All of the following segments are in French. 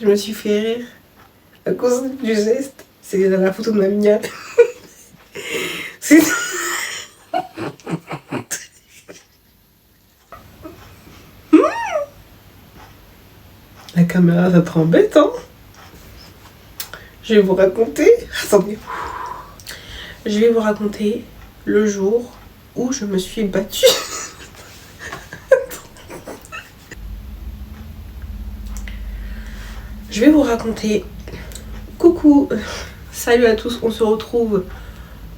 Je me suis fait rire à cause du geste. C'est la photo de ma mignonne. C'est... La caméra, ça te rend bête, hein? Je vais vous raconter... Attendez. Je vais vous raconter le jour où je me suis battue. Je vais vous raconter... Coucou, salut à tous, on se retrouve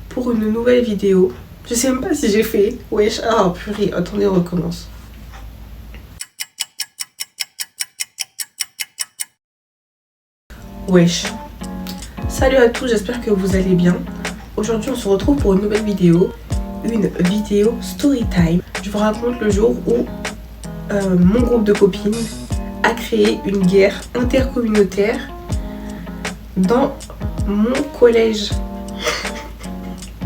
pour une nouvelle vidéo. Je sais même pas si j'ai fait... Wesh, ah purée, attendez, on recommence. Wesh. Salut à tous, j'espère que vous allez bien. Aujourd'hui, on se retrouve pour une nouvelle vidéo. Une vidéo story time. Je vous raconte le jour où mon groupe de copines a créé une guerre intercommunautaire dans mon collège.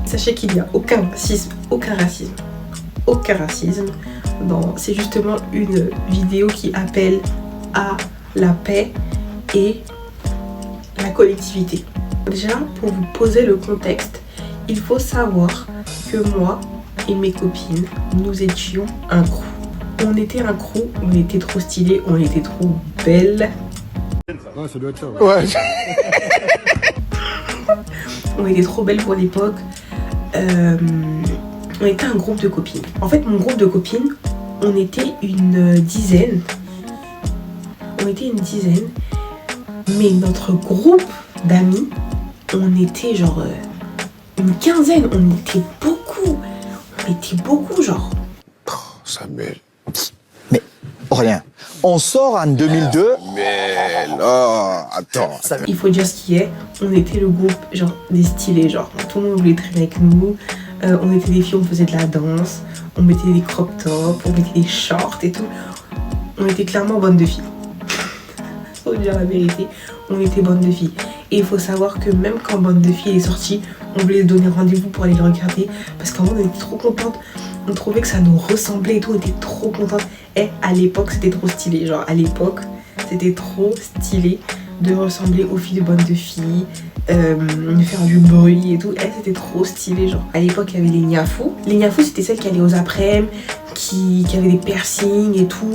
Sachez qu'il n'y a aucun racisme. C'est justement une vidéo qui appelle à la paix et la collectivité. Déjà, pour vous poser le contexte, il faut savoir que moi et mes copines, nous étions un crew. On était un crew, on était trop stylés, on était trop belles. Ouais, ça doit être ça. Ouais. On était trop belles pour l'époque. On était un groupe de copines. En fait, mon groupe de copines, on était une dizaine. Mais notre groupe d'amis, on était genre une quinzaine. On était beaucoup, genre. Samuel. Mais rien. On sort en 2002. Mais là, attends. Il faut dire ce qui est. On était le groupe genre des stylés, genre tout le monde voulait traîner avec nous. On était des filles, on faisait de la danse. On mettait des crop tops, on mettait des shorts et tout. On était clairement bonnes de filles. Faut dire la vérité, on était bonnes de filles. Et il faut savoir que même quand Bande de filles est sortie, on voulait se donner rendez-vous pour aller le regarder. Parce qu'en vrai, on était trop contentes. On trouvait que ça nous ressemblait et tout, on était trop contentes. Et à l'époque, c'était trop stylé. Genre, à l'époque, c'était trop stylé de ressembler aux filles de Bande de filles, de faire du bruit et tout. Et c'était trop stylé. Genre, à l'époque, il y avait les Niafou. Les Niafou, c'était celles qui allaient aux après-midi, qui avaient des piercings et tout,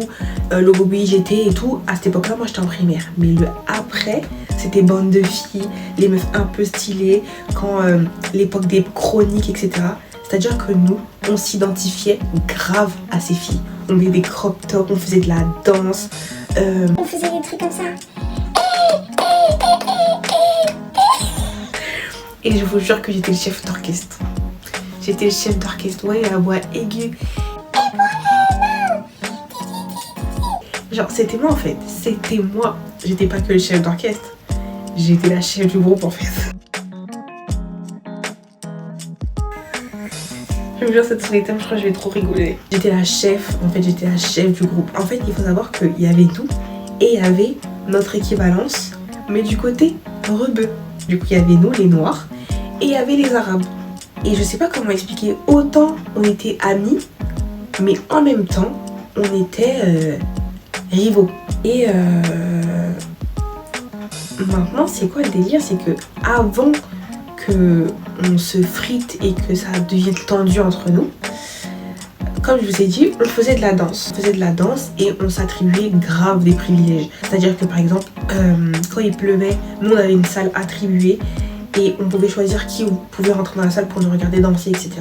logo BIGT et tout. À cette époque-là, moi, j'étais en primaire. Mais le après, c'était Bande de filles, les meufs un peu stylées, quand l'époque des chroniques, etc. C'est-à-dire que nous, on s'identifiait grave à ces filles. On mettait des crop tops, on faisait de la danse. On faisait des trucs comme ça. Et je vous jure que j'étais le chef d'orchestre. J'étais le chef d'orchestre, ouais, la voix aiguë. Genre, c'était moi en fait. C'était moi. J'étais pas que le chef d'orchestre. J'étais la chef du groupe en fait. Je me jure, cette soirée, je crois que je vais trop rigoler. J'étais la chef, en fait, j'étais la chef du groupe. En fait, il faut savoir qu'il y avait nous et il y avait notre équivalence, mais du côté rebeu. Du coup, il y avait nous, les noirs, et il y avait les arabes. Et je sais pas comment expliquer, autant on était amis, mais en même temps, on était rivaux. Et maintenant, c'est quoi le délire? C'est que avant que on se frite et que ça devienne tendu entre nous, comme je vous ai dit, on faisait de la danse. Et on s'attribuait grave des privilèges. C'est-à-dire que par exemple, quand il pleuvait, nous on avait une salle attribuée et on pouvait choisir qui pouvait rentrer dans la salle pour nous regarder danser, etc.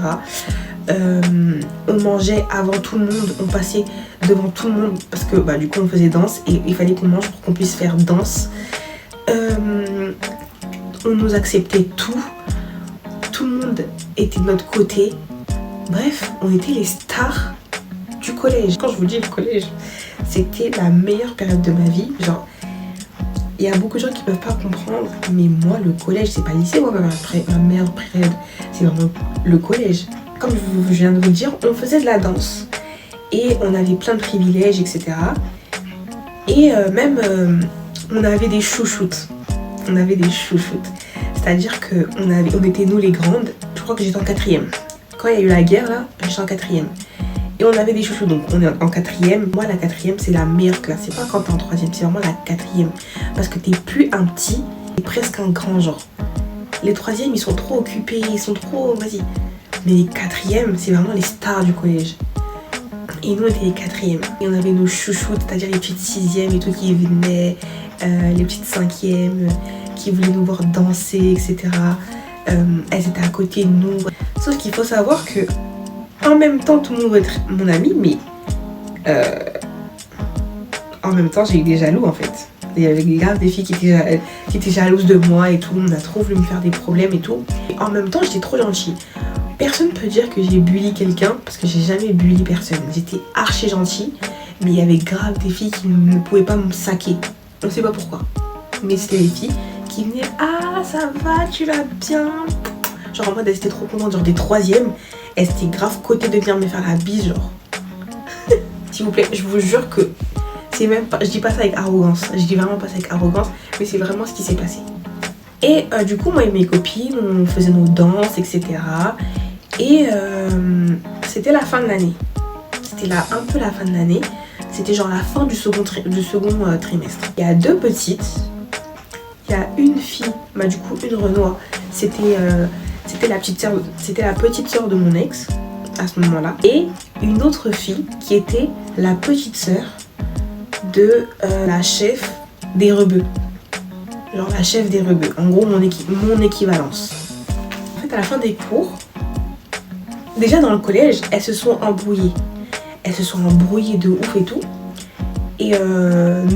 On mangeait avant tout le monde, on passait devant tout le monde parce que du coup on faisait danse et il fallait qu'on mange pour qu'on puisse faire danse. On nous acceptait tout le monde était de notre côté. Bref, on était les stars du collège. Quand je vous dis le collège, c'était la meilleure période de ma vie. Genre, il y a beaucoup de gens qui peuvent pas comprendre, mais moi le collège, c'est pas le lycée, moi ma meilleure période, c'est vraiment le collège. Comme je viens de vous le dire, on faisait de la danse et on avait plein de privilèges, etc. Et même on avait des chouchoutes. C'est-à-dire qu'on était nous les grandes. Je crois que j'étais en 4e. Quand il y a eu la guerre là, j'étais en 4e. Et on avait des chouchous, donc on est en quatrième. Moi, la quatrième, c'est la meilleure classe. C'est pas quand t'es en troisième, c'est vraiment la quatrième. Parce que t'es plus un petit, t'es presque un grand genre. Les troisièmes, ils sont trop occupés, ils sont trop... Vas-y. Mais les quatrièmes, c'est vraiment les stars du collège. Et nous, on était les quatrièmes. Et on avait nos chouchous, c'est-à-dire les petites sixièmes et tout qui venaient, les petites cinquièmes qui voulaient nous voir danser, etc. Elles étaient à côté de nous. Sauf qu'il faut savoir que en même temps, tout le monde veut être mon ami, mais en même temps, j'ai eu des jaloux en fait. Il y avait grave des filles qui étaient jalouses de moi et tout. On a trop voulu me faire des problèmes et tout. Et en même temps, j'étais trop gentille. Personne ne peut dire que j'ai bully quelqu'un parce que j'ai jamais bully personne. J'étais archi gentille, mais il y avait grave des filles qui ne pouvaient pas me saquer. On ne sait pas pourquoi. Mais c'était des filles qui venaient « Ah, ça va, tu vas bien ?» Genre en mode, elles étaient trop contentes, genre des troisièmes. Elles étaient grave côté de venir me faire la bise, genre. S'il vous plaît, je vous jure que c'est même pas... Je dis pas ça avec arrogance. Je dis vraiment pas ça avec arrogance, mais c'est vraiment ce qui s'est passé. Et du coup, moi et mes copines, on faisait nos danses, etc. Et c'était la fin de l'année. C'était là un peu la fin de l'année. C'était genre la fin du second trimestre. Il y a deux petites. Il y a une fille, bah du coup une Renoir. C'était la petite sœur de mon ex à ce moment-là. Et une autre fille qui était la petite sœur de la chef des rebeux. Genre la chef des rebeux. En gros mon équivalence. En fait à la fin des cours, déjà dans le collège, elles se sont embrouillées. Elles se sont embrouillées de ouf et tout. Et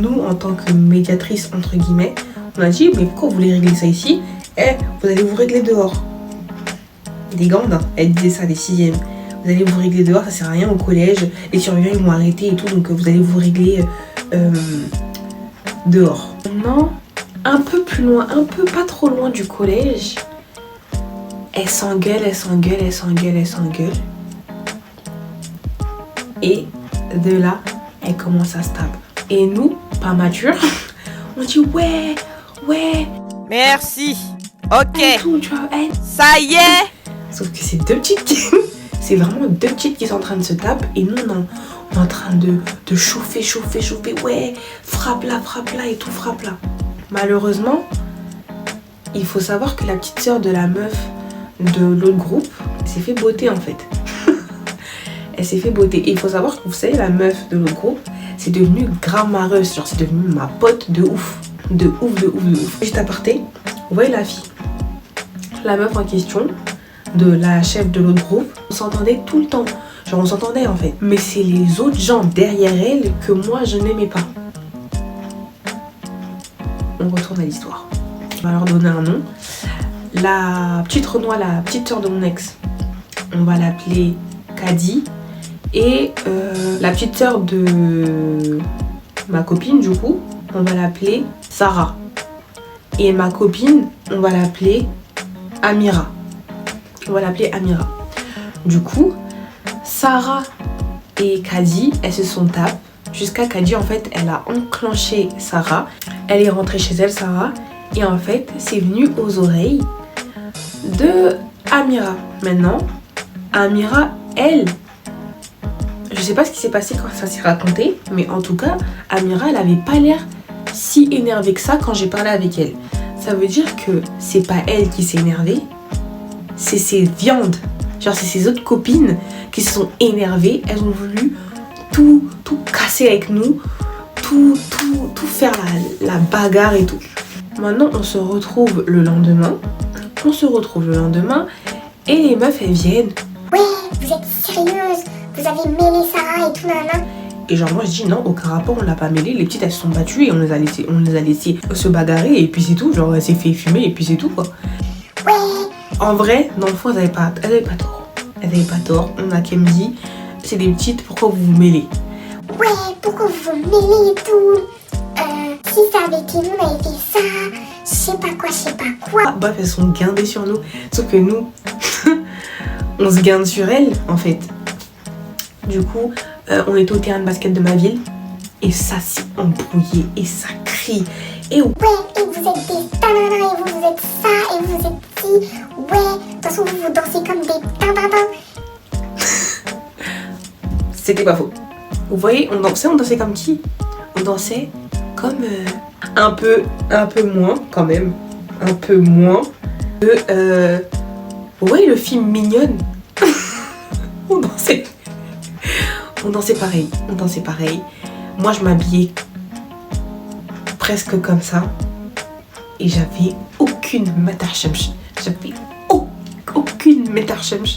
nous, en tant que médiatrice, entre guillemets, on a dit, mais pourquoi vous voulez régler ça ici? Vous allez vous régler dehors. Des grandes, hein, elles disaient ça, des sixièmes. Vous allez vous régler dehors, ça sert à rien au collège. Les surveillants, ils vont arrêter et tout, donc vous allez vous régler dehors. Non, un peu plus loin, un peu pas trop loin du collège, elles s'engueulent. Et de là, elles commencent à se taper. Et nous, pas matures, on dit ouais. Merci. Ok. Et tout, tu vois, Ça y est. sauf que c'est deux petites qui... C'est vraiment deux petites qui sont en train de se taper. Et nous, non, on est en train de chauffer. Ouais, frappe là et tout, frappe là. Malheureusement, il faut savoir que la petite sœur de la meuf de l'autre groupe s'est fait botter en fait. Elle s'est fait botter. Et il faut savoir que vous savez, la meuf de l'autre groupe, c'est devenu grave mareuse. Genre, c'est devenu ma pote de ouf. De ouf. Juste à parté, vous voyez la fille, la meuf en question, de la chef de l'autre groupe, on s'entendait tout le temps. Genre, on s'entendait en fait. Mais c'est les autres gens derrière elle que moi, je n'aimais pas. On retourne à l'histoire. On va leur donner un nom. La petite Renoir, la petite sœur de mon ex, on va l'appeler Kadi. Et la petite sœur de ma copine, du coup, on va l'appeler Sarah. Et ma copine, on va l'appeler Amira. Du coup, Sarah et Kadi, elles se sont tapées. Jusqu'à Kadi, en fait, elle a enclenché Sarah. Elle est rentrée chez elle, Sarah. Et en fait, c'est venu aux oreilles de Amira. Maintenant, Amira, elle... Je sais pas ce qui s'est passé quand ça s'est raconté, mais en tout cas, Amira, elle avait pas l'air si énervée que ça quand j'ai parlé avec elle. Ça veut dire que c'est pas elle qui s'est énervée, c'est ses viandes. Genre, c'est ses autres copines qui se sont énervées. Elles ont voulu tout casser avec nous, tout faire la bagarre et tout. Maintenant, on se retrouve le lendemain. Et les meufs, elles viennent. Ouais, vous êtes sérieuse? Vous avez mêlé Sarah et tout, nanana. Et genre moi je dis non, aucun rapport, on l'a pas mêlé. Les petites elles se sont battues et on les a laissé se bagarrer et puis c'est tout. Genre elle s'est fait fumer et puis c'est tout quoi. Ouais. En vrai, dans le fond elles avaient pas tort. On a qu'elle me dit, c'est des petites, pourquoi vous vous mêlez? Ouais, pourquoi vous vous mêlez et tout? Si ça avait été nous, on avait fait ça, je sais pas quoi. Bref, elles sont guindées sur nous. Sauf que nous, on se guinde sur elles en fait. Du coup, on était au terrain de basket de ma ville et ça s'est embrouillé et ça crie. Et ouais, et vous êtes des tanana et vous êtes ça et vous êtes ci. Ouais, de toute façon vous dansez comme des tanana. C'était pas faux. Vous voyez, on dansait comme qui? On dansait comme un peu moins quand même. Un peu moins que... vous voyez le film Mignonne? On dansait pareil. Moi je m'habillais presque comme ça. Et j'avais aucune Metterschemsch. Aucune Metterschemsch.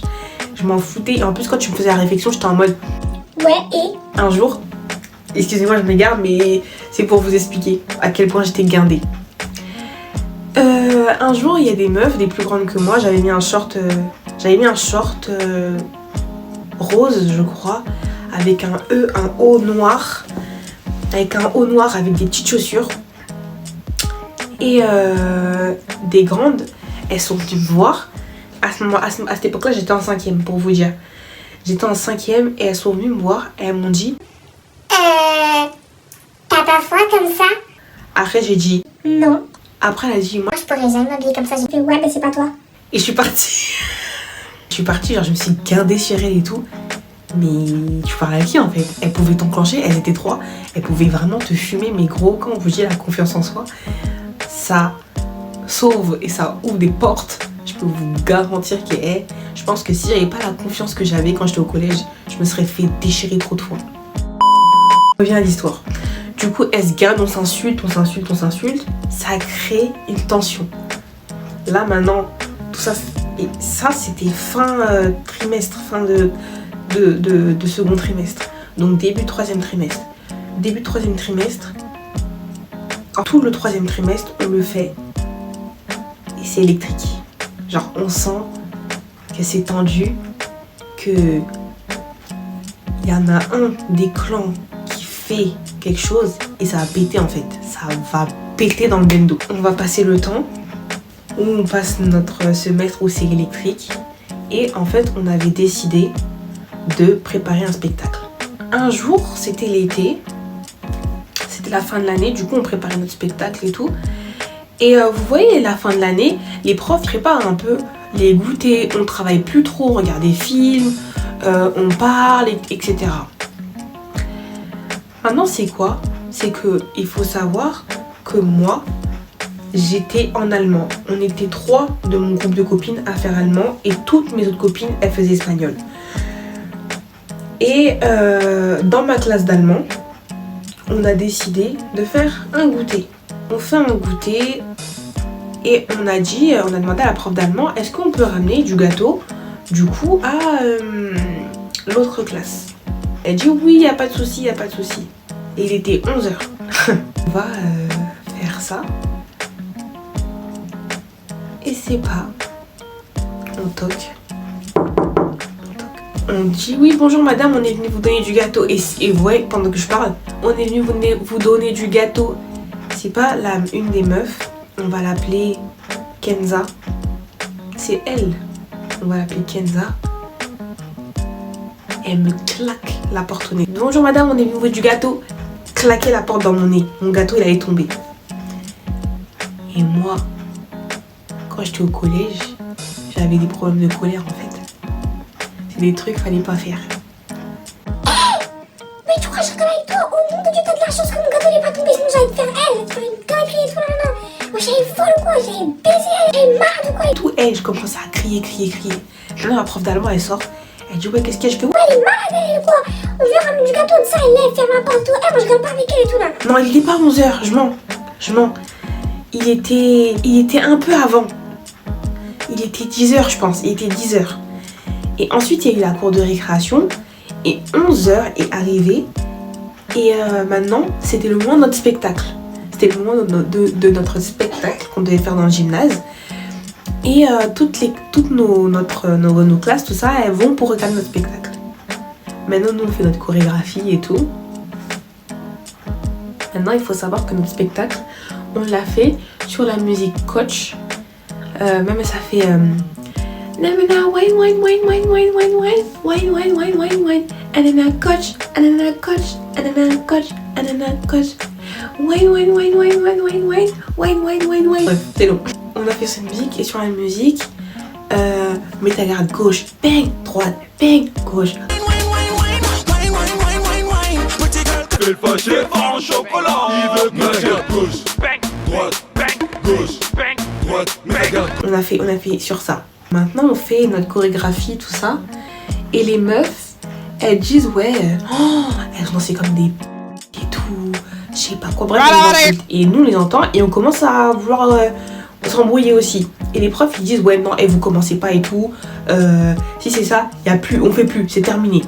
Je m'en foutais. Et en plus quand tu me faisais la réflexion, j'étais en mode... Ouais, et Un jour, excusez-moi je m'égare, mais c'est pour vous expliquer à quel point j'étais guindée. Un jour, il y a des meufs, des plus grandes que moi, j'avais mis un short rose, je crois, avec un haut noir, avec des petites chaussures. Et des grandes, elles sont venues me voir. À cette époque-là, j'étais en 5e, pour vous dire. J'étais en 5e et elles sont venues me voir et elles m'ont dit t'as pas froid comme ça? Après, j'ai dit Non. Après, elle a dit moi. Je pourrais jamais m'habiller comme ça. J'ai fait ouais, mais c'est pas toi. Et je suis partie. Genre je me suis guindée sur elle et tout. Mais tu parles à qui en fait? Elles pouvaient t'enclencher, elles étaient 3. Elles pouvaient vraiment te fumer, mais gros, quand on vous dit la confiance en soi, ça sauve et ça ouvre des portes. Je peux vous garantir que je pense que si j'avais pas la confiance que j'avais quand j'étais au collège, je me serais fait déchirer trop de fois. On revient à l'histoire. Du coup, elle se garde, on s'insulte. Ça crée une tension. Là, maintenant, tout ça... Et ça, c'était fin trimestre, fin de second trimestre. Donc, début de 3e trimestre. Début de 3e trimestre, tout le 3e trimestre, on le fait. Et c'est électrique. Genre, on sent que c'est tendu, que il y en a un des clans qui fait quelque chose et ça va péter en fait. Ça va péter dans le bendo. On va passer le temps où on passe notre semestre où c'est électrique et en fait on avait décidé de préparer un spectacle. Un jour, c'était l'été, c'était la fin de l'année, du coup on préparait notre spectacle et tout. Et vous voyez, la fin de l'année, les profs préparent un peu les goûters, on travaille plus trop, on regarde des films, on parle, etc. Maintenant, c'est quoi? C'est que il faut savoir que moi, j'étais en allemand. On était 3 de mon groupe de copines à faire allemand et toutes mes autres copines, elles faisaient espagnol. Et dans ma classe d'allemand, on a décidé de faire un goûter. On fait un goûter et on a demandé à la prof d'allemand, est-ce qu'on peut ramener du gâteau du coup à l'autre classe? Elle dit oui, il n'y a pas de souci, Et il était 11h. On va faire ça. Et c'est pas. On toque. On dit oui, bonjour madame, on est venu vous donner du gâteau. Et vous voyez, pendant que je parle, on est venu vous donner du gâteau. C'est pas une des meufs, on va l'appeler Kenza. C'est elle. On va l'appeler Kenza. Elle me claque la porte au nez. Bonjour madame, on est venu vous donner du gâteau. Claquer la porte dans mon nez. Mon gâteau, il allait tomber. Et moi, quand j'étais au collège, j'avais des problèmes de colère en fait. C'est des trucs qu'il fallait pas faire. Mais tu crois que je rigole avec toi? Oh mon dieu, t'as de la chance que mon gâteau n'est pas tombé, sinon j'allais te faire elle. Tu fais une gâterie et tout, là. Moi j'avais folle ou quoi? J'avais baisé elle, j'avais marre de quoi? Et tout, je commence à crier. Maintenant, la prof d'allemand, elle sort. Elle dit ouais, qu'est-ce qu'il y a? Je fais ouais. elle est malade, elle ou quoi? On vient ramener du gâteau de ça, elle ferme la porte, tout. Moi je rigole pas avec elle et tout, là. Non, il était pas 11h, je mens. Il était un peu avant. Il était 10h, je pense. Il était 10h. Et ensuite, il y a eu la cour de récréation. Et 11h est arrivé. Et maintenant, c'était le moment de notre spectacle. C'était le moment de notre spectacle qu'on devait faire dans le gymnase. Et toutes nos classes, tout ça, elles vont pour regarder notre spectacle. Maintenant, nous, on fait notre chorégraphie et tout. Maintenant, il faut savoir que notre spectacle, on l'a fait sur la musique Coach. Même ça fait... Bref, c'est long. On a fait cette musique et sur la musique, mets ta garde gauche, bang, droite, bang, gauche. fait le fâché, en chocolat. Il veut me dire gauche, droite, gauche, droite, On a fait sur ça. Maintenant, on fait notre chorégraphie, tout ça. Et les meufs, elles disent, ouais, elles dansaient comme des et tout, je sais pas quoi. Bref, et nous, on les entend et on commence à vouloir s'embrouiller aussi. Et les profs, ils disent, ouais, non, vous commencez pas et tout. Si c'est ça, y a plus, on fait plus, c'est terminé.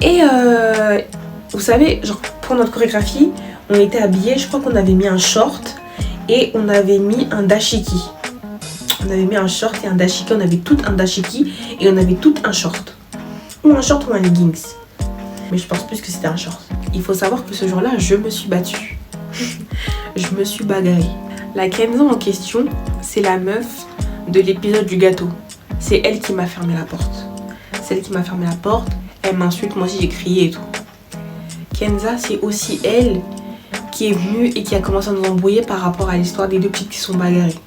Et vous savez, genre, pour notre chorégraphie, on était habillés, je crois qu'on avait mis un short et on avait mis un dashiki. On avait mis un short et un dashiki, on avait tout un dashiki et on avait tout un short. Ou un short ou un leggings. Mais je pense plus que c'était un short. Il faut savoir que ce jour-là, je me suis battue. Je me suis bagarrée. La Kenza en question, c'est la meuf de l'épisode du gâteau. C'est elle qui m'a fermé la porte. C'est elle qui m'a fermé la porte. Elle m'insulte, moi aussi j'ai crié et tout. Kenza, c'est aussi elle qui est venue et qui a commencé à nous embrouiller par rapport à l'histoire des deux petites qui sont bagarrées.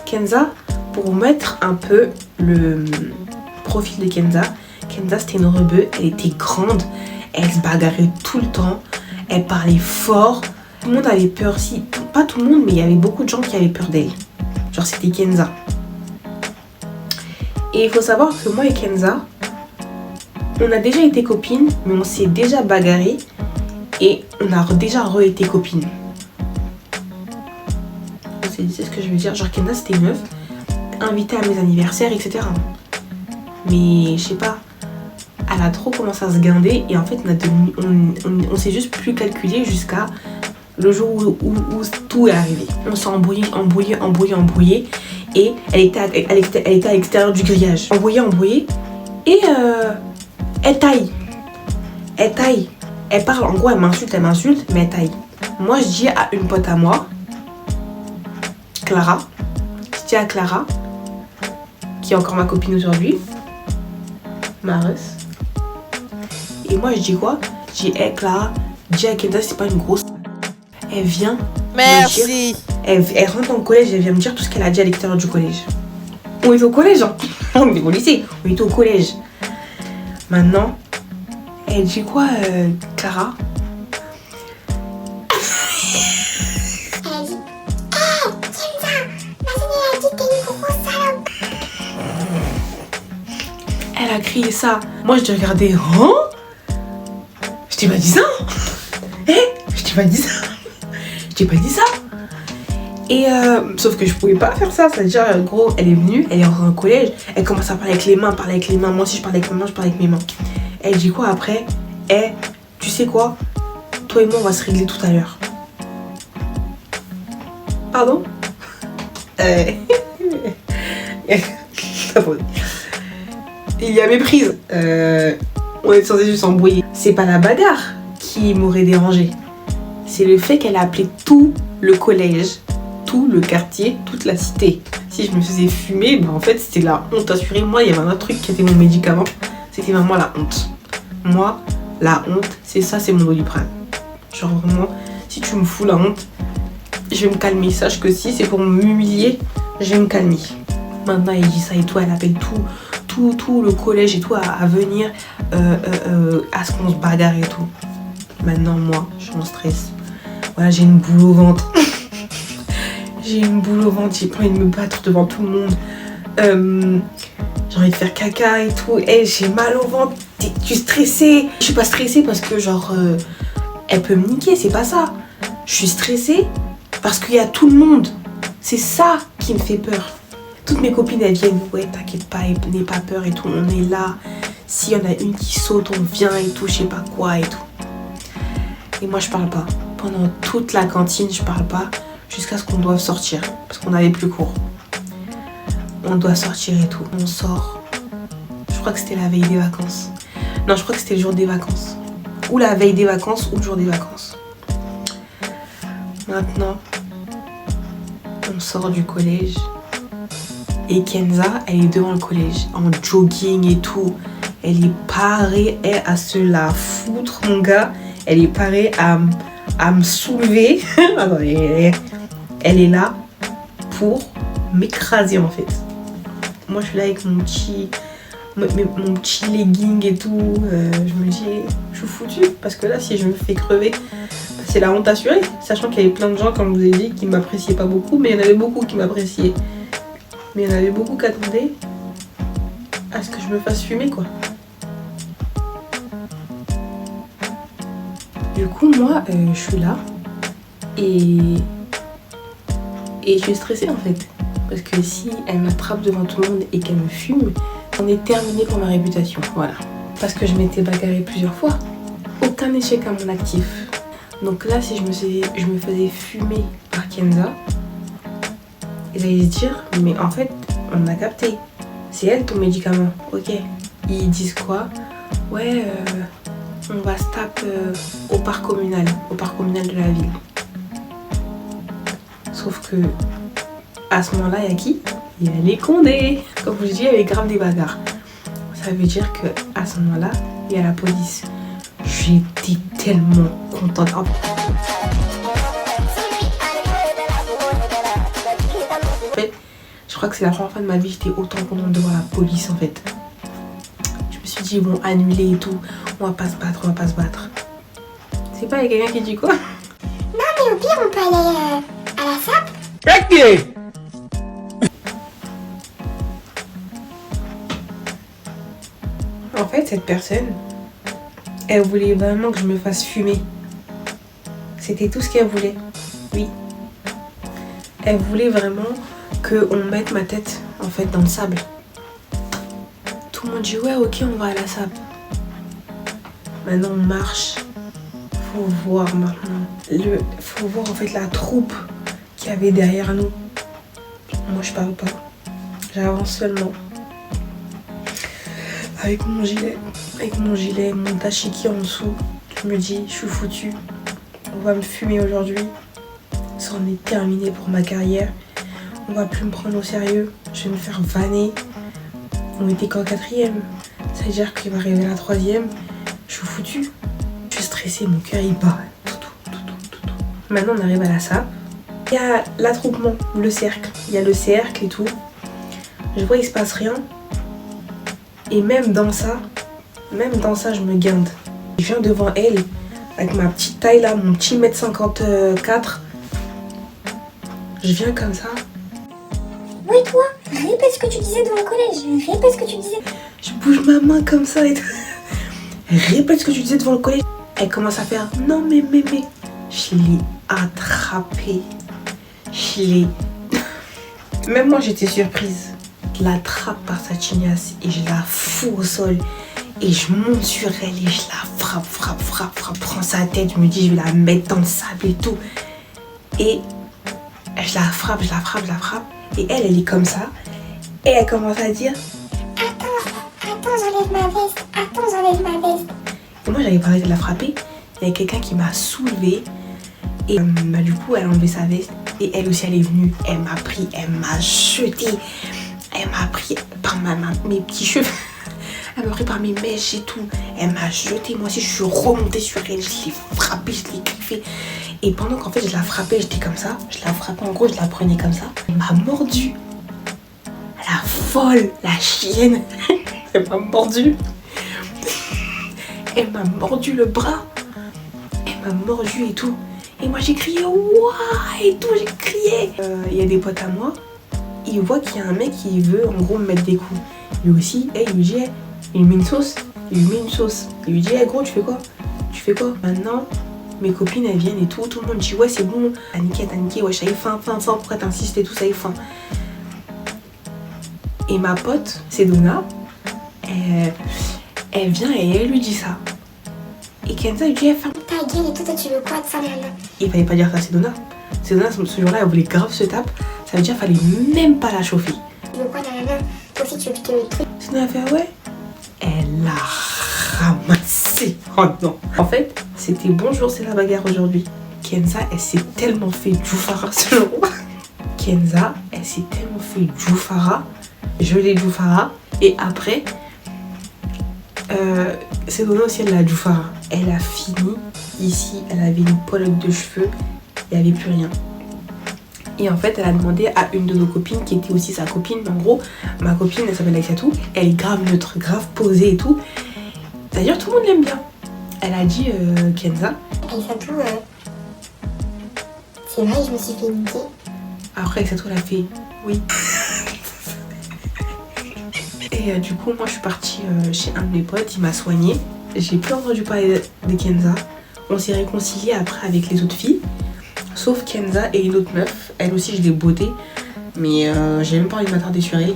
Kenza, pour vous mettre un peu le profil de Kenza, Kenza c'était une rebeu, elle était grande, elle se bagarrait tout le temps, elle parlait fort, tout le monde avait peur, si, pas tout le monde, mais il y avait beaucoup de gens qui avaient peur d'elle. Genre c'était Kenza. Et il faut savoir que moi et Kenza, on a déjà été copines, mais on s'est déjà bagarré et on a déjà été copines. C'est ce que je veux dire. Genre Kenza c'était une meuf invitée à mes anniversaires, etc. Mais je sais pas, elle a trop commencé à se guinder et en fait on s'est juste plus calculé jusqu'à le jour où tout est arrivé. On s'est embrouillé et elle était à l'extérieur du grillage. Embrouillé et elle taille. Elle parle, en gros elle m'insulte, mais elle taille. Moi je dis à une pote à moi, Clara, je dis à Clara, qui est encore ma copine aujourd'hui, Marus. Et moi je dis quoi? Je dis, hey Clara, dis à Kenza c'est pas une grosse. Elle vient. Merci. Elle rentre dans le collège, elle vient me dire tout ce qu'elle a dit à l'extérieur du collège. On est au collège, hein. On est au lycée, on est au collège. Maintenant, elle dit quoi, Clara? Elle a crié ça. Moi, je t'ai regardé. Hein? Je t'ai pas dit ça. Je t'ai pas dit ça. Je t'ai pas dit ça. Et sauf que je pouvais pas faire ça. C'est-à-dire, gros, elle est venue, elle est rentrée au collège. Elle commence à parler avec les mains, Moi aussi, je parle avec mes mains, je parle avec mes mains. Elle dit quoi après? Tu sais quoi? Toi et moi, on va se régler tout à l'heure. Pardon? Il y a méprise. On est censé juste s'embrouiller. C'est pas la bagarre qui m'aurait dérangé. C'est le fait qu'elle a appelé tout le collège, tout le quartier, toute la cité. Si je me faisais fumer, en fait c'était la honte assurée. Moi il y avait un autre truc qui était mon médicament. C'était vraiment la honte. Moi, la honte, c'est ça, c'est mon Doliprane. Genre vraiment, si tu me fous la honte, je vais me calmer. Sache que si c'est pour m'humilier, je vais me calmer. Maintenant elle dit ça et tout, elle appelle tout le collège et tout à venir à ce qu'on se bagarre et tout. Maintenant moi, je suis en stress. Voilà, j'ai une boule au ventre. J'ai pas envie de me battre devant tout le monde. J'ai envie de faire caca et tout. J'ai mal au ventre. Tu es stressée? Je suis pas stressée parce que genre elle peut me niquer, c'est pas ça. Je suis stressée parce qu'il y a tout le monde. C'est ça qui me fait peur. Toutes mes copines elles viennent, ouais t'inquiète pas, n'aie pas peur et tout, on est là. S'il y en a une qui saute, on vient et tout, je sais pas quoi et tout. Et moi je parle pas. Pendant toute la cantine je parle pas jusqu'à ce qu'on doive sortir. Parce qu'on avait plus cours. On doit sortir et tout. On sort. Je crois que c'était la veille des vacances. Non, je crois que c'était le jour des vacances. Ou la veille des vacances ou le jour des vacances. Maintenant, on sort du collège. Et Kenza, elle est devant le collège, en jogging et tout. Elle est parée à se la foutre, mon gars. Elle est parée à me soulever. Elle est là pour m'écraser, en fait. Moi, je suis là avec mon petit mon petit legging et tout. Je me dis, je suis foutue. Parce que là, si je me fais crever, c'est la honte assurée. Sachant qu'il y avait plein de gens, comme je vous ai dit, qui m'appréciaient pas beaucoup. Mais il y en avait beaucoup qui m'appréciaient. Mais il y en avait beaucoup qui attendaient à ce que je me fasse fumer, quoi. Du coup, moi, je suis là. Et je suis stressée, en fait. Parce que si elle m'attrape devant tout le monde et qu'elle me fume, on est terminé pour ma réputation, voilà. Parce que je m'étais bagarrée plusieurs fois. Aucun échec à mon actif. Donc là, si je me faisais fumer par Kenza, ils allaient se dire, mais en fait, on a capté. C'est elle ton médicament, ok. Ils disent quoi? Ouais, on va se taper au parc communal de la ville. Sauf que, à ce moment-là, il y a qui? Il y a les Condés. Comme je vous dis, il y avait grave des bagarres. Ça veut dire qu'à ce moment-là, il y a la police. J'étais tellement contente. En fait, je crois que c'est la première fois de ma vie j'étais autant contente de voir la police, en fait. Je me suis dit, ils vont annuler et tout. On va pas se battre. C'est pas, il y a quelqu'un qui dit quoi? Non, mais au pire, on peut aller à la SAP. En fait, cette personne, elle voulait vraiment que je me fasse fumer. C'était tout ce qu'elle voulait. Oui. Elle voulait vraiment qu'on mette ma tête, en fait, dans le sable. Tout le monde dit, ouais, ok, on va à la SAP. Maintenant, on marche. Faut voir maintenant. Faut voir, en fait, la troupe qu'il y avait derrière nous. Moi, je parle pas. J'avance seulement. Avec mon gilet, mon dashiki en dessous, je me dis, je suis foutue. On va me fumer aujourd'hui. Ça en est terminé pour ma carrière. On va plus me prendre au sérieux. Je vais me faire vanner. On était qu'en 4e. Ça veut dire qu'il va arriver à la 3e. Je suis foutue. Je suis stressée, mon cœur il bat. Tout. Maintenant on arrive à la SAP. Il y a l'attroupement, le cercle. Il y a le cercle et tout. Je vois il se passe rien. Et même dans ça, je me guinde. Je viens devant elle, avec ma petite taille là, mon petit 1m54. Je viens comme ça. Oui, toi, répète ce que tu disais devant le collège. Répète ce que tu disais. Je bouge ma main comme ça et tout. Répète ce que tu disais devant le collège. Elle commence à faire, non mais. Je l'ai attrapée. Même moi j'étais surprise. Je l'attrape par sa chignasse et je la fous au sol. Et je monte sur elle et je la frappe. Prends sa tête, je me dis je vais la mettre dans le sable et tout. Et je la frappe. Et elle est comme ça. Et elle commence à dire, Attends, j'enlève ma veste. et moi j'avais pas arrêté de la frapper. Il y a quelqu'un qui m'a soulevée. Et du coup elle a enlevé sa veste. Et elle aussi elle est venue. Elle m'a pris, elle m'a jeté. Elle m'a pris par mes petits cheveux. Elle m'a pris par mes mèches et tout. Elle m'a jeté. Moi aussi, je suis remontée sur elle. Je l'ai frappée, je l'ai griffée. Et pendant qu'en fait, je la frappais, j'étais comme ça. Je la frappais, en gros, je la prenais comme ça. Elle m'a mordu. La folle, la chienne. Elle m'a mordu. Elle m'a mordu le bras. Elle m'a mordu et tout. Et moi, j'ai crié, ouah, et tout, j'ai crié. Il y a des potes à moi. Il voit qu'il y a un mec qui veut en gros me mettre des coups. Lui aussi, il lui dit, il lui met une sauce. Il lui dit, gros, tu fais quoi? Maintenant, mes copines elles viennent et tout le monde dit, ouais, c'est bon. T'as niqué, ouais, ça y est fin, pourquoi t'insistes et tout, ça y est fin. Et ma pote, Sedona, elle vient et elle lui dit ça. Et Kenza lui dit, ferme Ta gueule et tout, toi, tu veux quoi de ça maintenant? Il fallait pas dire ça à Sedona. Sedona, ce jour-là, elle voulait grave se taper. Ça veut dire qu'il fallait même pas la chauffer. Tu veux quoi, nanana? Toi aussi, tu veux que je te le truc? Sedona a fait, ouais. Elle l'a ramassé. Oh non. En fait, c'était bonjour, c'est la bagarre aujourd'hui. Kenza, elle s'est tellement fait Djoufara ce jour. Kenza, elle s'est tellement fait Djoufara. Je l'ai Djoufara. Et après, Sedona aussi, elle l'a Djoufara. Elle a fini. Ici, elle avait une pelote de cheveux. Il n'y avait plus rien. Et en fait, elle a demandé à une de nos copines qui était aussi sa copine. En gros, ma copine, elle s'appelle Aïssatou. Elle est grave neutre, grave posée et tout. D'ailleurs, tout le monde l'aime bien. Elle a dit Kenza. Aïssatou, c'est vrai, je me suis fait niquer. Après, Aïssatou, elle a fait oui. Et du coup, moi, je suis partie chez un de mes potes. Il m'a soignée. J'ai plus entendu parler de Kenza. On s'est réconcilié après avec les autres filles. Sauf Kenza et une autre meuf. Elle aussi, je l'ai beauté. Mais j'ai même pas envie de m'attarder sur elle.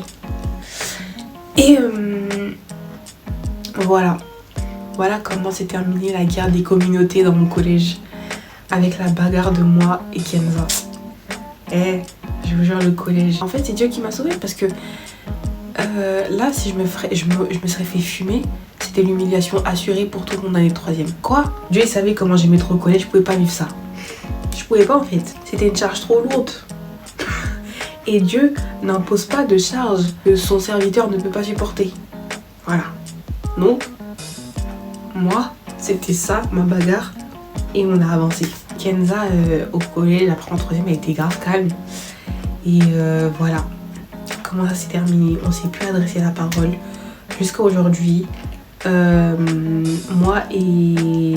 Et voilà. Voilà comment s'est terminée la guerre des communautés dans mon collège. Avec la bagarre de moi et Kenza. Je vous jure, le collège. En fait, c'est Dieu qui m'a sauvée parce que là, si je me serais fait fumer, c'était l'humiliation assurée pour tout le monde année de 3ème. Quoi? Dieu, il savait comment j'aimais trop le collège, je pouvais pas vivre ça. Je pouvais pas en fait. C'était une charge trop lourde. Et Dieu n'impose pas de charge que son serviteur ne peut pas supporter. Voilà. Donc, moi, c'était ça, ma bagarre. Et on a avancé. Kenza, au collège, après en 3ème, elle était grave calme. Et voilà. Comment ça s'est terminé? On s'est plus adressé la parole. Jusqu'à aujourd'hui. Moi et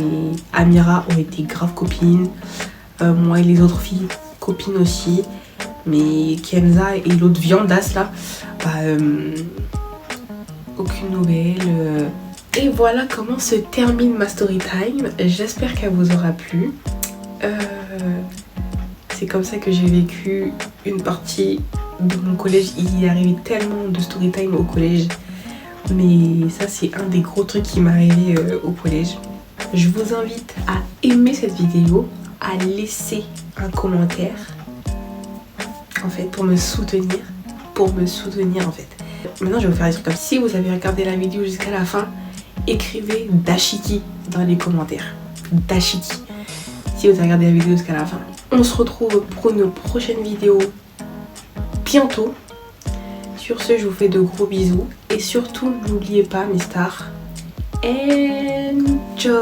Amira ont été grave copines. Moi et les autres filles, copines aussi. Mais Kenza et l'autre viandasse là, aucune nouvelle. Et voilà comment se termine ma story time. J'espère qu'elle vous aura plu. C'est comme ça que j'ai vécu une partie de mon collège. Il est arrivé tellement de story time au collège. Mais ça, c'est un des gros trucs qui m'est arrivé au collège. Je vous invite à aimer cette vidéo, à laisser un commentaire, en fait, pour me soutenir. En fait. Maintenant, je vais vous faire des trucs comme si vous avez regardé la vidéo jusqu'à la fin, écrivez Dashiki dans les commentaires. Dashiki. Si vous avez regardé la vidéo jusqu'à la fin. On se retrouve pour une prochaine vidéo bientôt. Sur ce, je vous fais de gros bisous. Et surtout, n'oubliez pas, mes stars, enjoy!